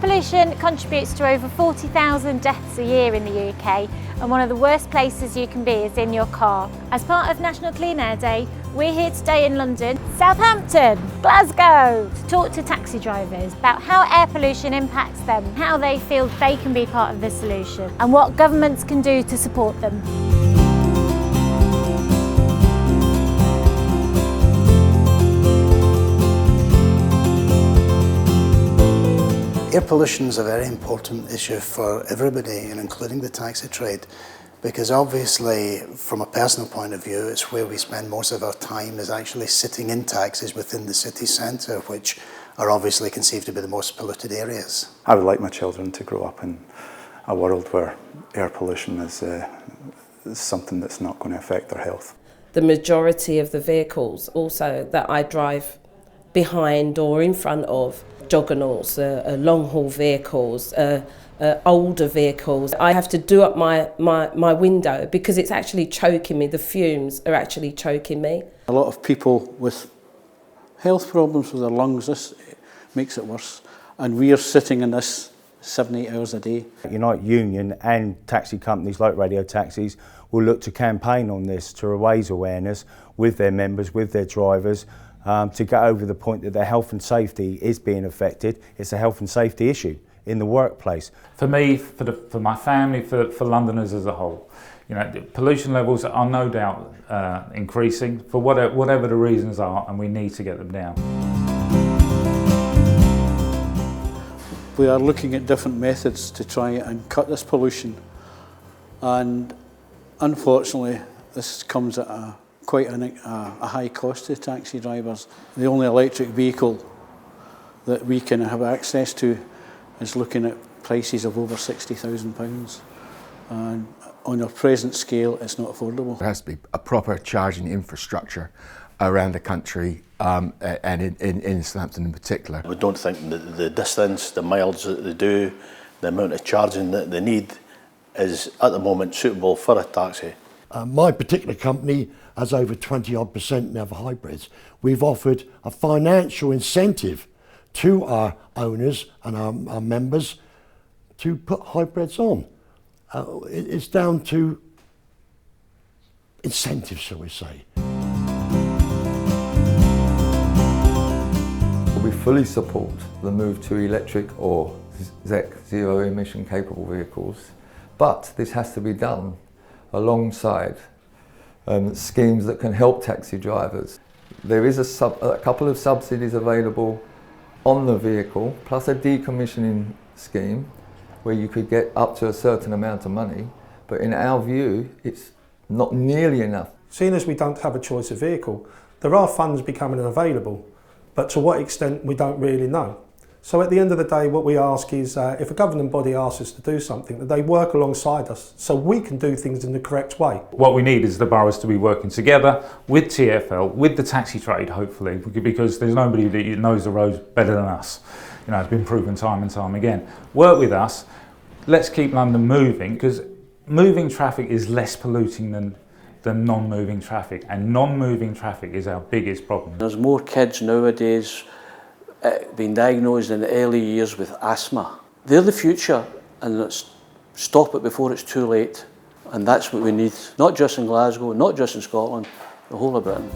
pollution contributes to over 40,000 deaths a year in the UK, and one of the worst places you can be is in your car. As part of National Clean Air Day, we're here today in London, Southampton, Glasgow, to talk to taxi drivers about how air pollution impacts them, how they feel they can be part of the solution, and what governments can do to support them. Air pollution is a very important issue for everybody, and including the taxi trade, because obviously from a personal point of view it's where we spend most of our time is actually sitting in taxis within the city centre, which are obviously conceived to be the most polluted areas. I would like my children to grow up in a world where air pollution is something that's not going to affect their health. The majority of the vehicles also that I drive behind or in front of, juggernauts, long haul vehicles, older vehicles. I have to do up my window because it's actually choking me. The fumes are actually choking me. A lot of people with health problems with their lungs, this makes it worse. And we are sitting in this 7-8 hours a day. United Union and taxi companies like Radio Taxis will look to campaign on this to raise awareness with their members, with their drivers, to get over the point that their health and safety is being affected. It's a health and safety issue in the workplace. For me, for my family, for Londoners as a whole, you know, the pollution levels are no doubt increasing for whatever the reasons are, and we need to get them down. We are looking at different methods to try and cut this pollution, and unfortunately this comes at quite a high cost to taxi drivers. The only electric vehicle that we can have access to is looking at prices of over £60,000, and on our present scale it's not affordable. There has to be a proper charging infrastructure around the country, and in Southampton in particular. We don't think that the distance, the miles that they do, the amount of charging that they need is at the moment suitable for a taxi. My particular company has over 20% now for hybrids. We've offered a financial incentive to our owners and our members to put hybrids on. It's down to incentives, shall we say. We fully support the move to electric or ZEC, zero emission capable vehicles, but this has to be done alongside schemes that can help taxi drivers. There is a couple of subsidies available on the vehicle, plus a decommissioning scheme where you could get up to a certain amount of money, but in our view it's not nearly enough. Seeing as we don't have a choice of vehicle, there are funds becoming available, but to what extent we don't really know. So at the end of the day, what we ask is if a governing body asks us to do something, that they work alongside us so we can do things in the correct way. What we need is the boroughs to be working together with TfL, with the taxi trade hopefully, because there's nobody that knows the roads better than us. You know, it's been proven time and time again. Work with us, let's keep London moving, because moving traffic is less polluting than non-moving traffic, and non-moving traffic is our biggest problem. There's more kids nowadays being diagnosed in the early years with asthma. They're the future, and let's stop it before it's too late. And that's what we need, not just in Glasgow, not just in Scotland, the whole of Britain.